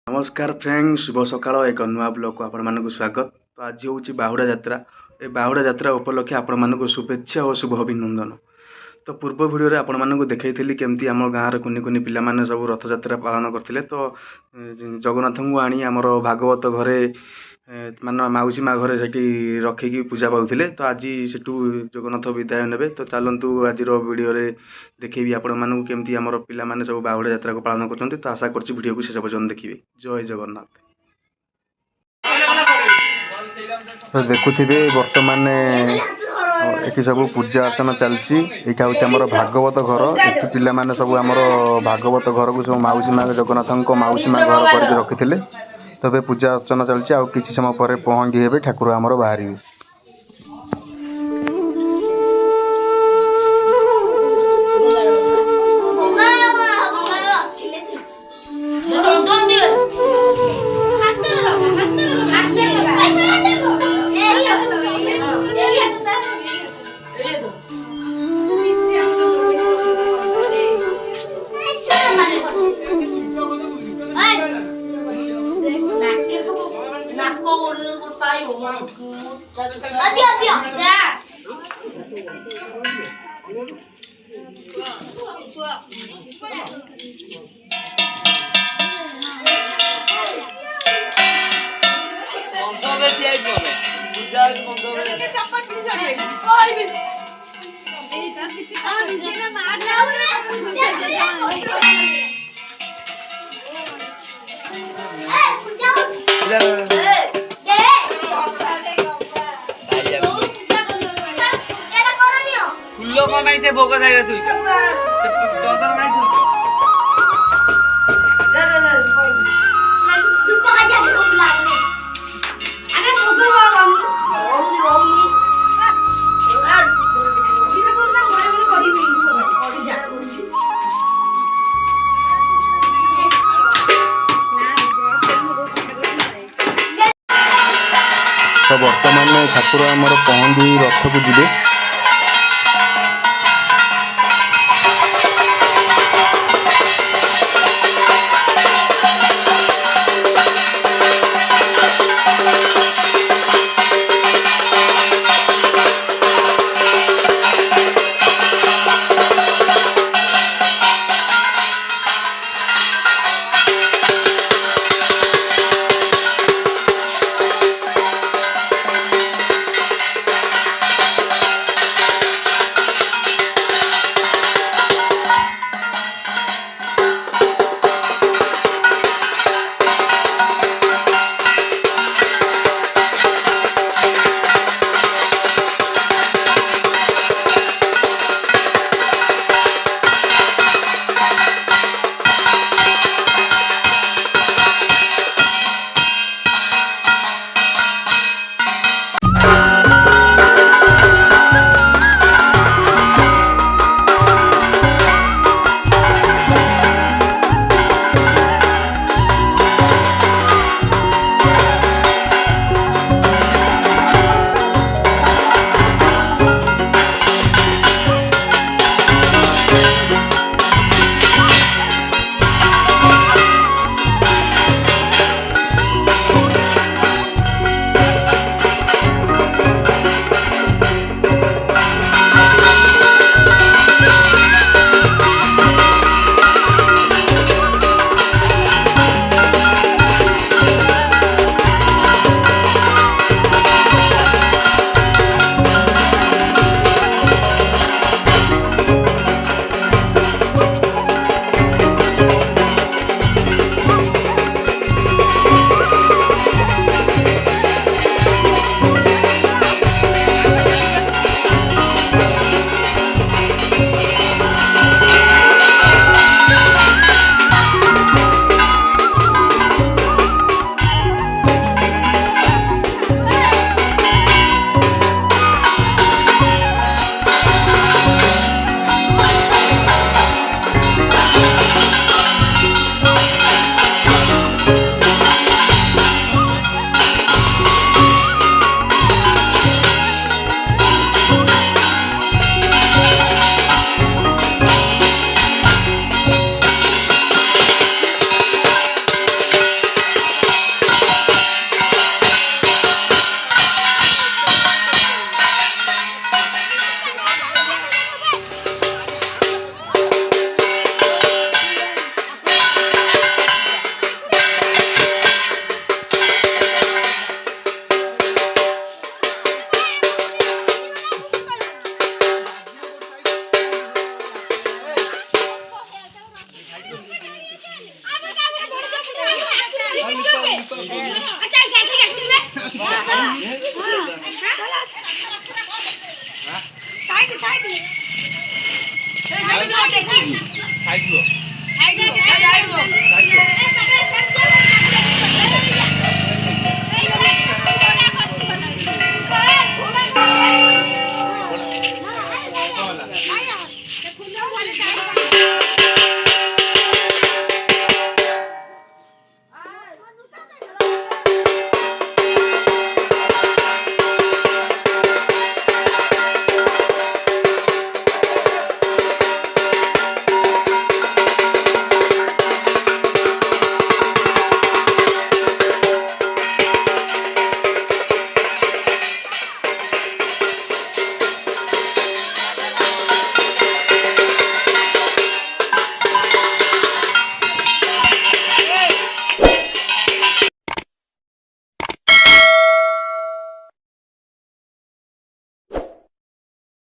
नमस्कार फ्रेंड्स शुभ सकाळ एक नुआ ब्लॉग को आपण मानक स्वागत। तो आज हूँ बाहुड़ा यात्रा। ए बाहुड़ा यात्रा उपलक्षे आपण मानक शुभेच्छा और शुभ अभिनंदन। तो पूर्व वीडियो रे आपण मानक देखैथिली केमती आम गाँव रे कुनी कुनी पिला माने सब रथ यात्रा पालन करथिले। तो जगन्नाथ को आनी आमर भागवत घरे मान माउसी माँ घरे सेठी रखिकी पूजा पाउथिले। तो आज सेठू जगन्नाथ विदाय नेबे। तो चलतु आज वीडियो रे देखिए आपण मानक केमती आमर पिला माने सब बाहुड़ा यात्रा को पालन करछन्ती। तो आशा करछि वीडियो को शेष पर्यंत देखिए। जय जगन्नाथ। तो देखुथिबे वर्तमान एठी सब पूजा अर्चना चलछि। एटा होछि हमर भागवत घर। एठी पिला माने सब हमर भागवत घर को सब माउसी माँ जगन्नाथ माउसी माँ घर करके रखिथिले। तबे पूजा अर्चना चलछि। आ किछि समय परे पहंडी हेबे ठाकुर हमर बाहरी। भोग चंदन तो वर्तमान ठाकुर आमर पहंडी रथ को जीवे। Side low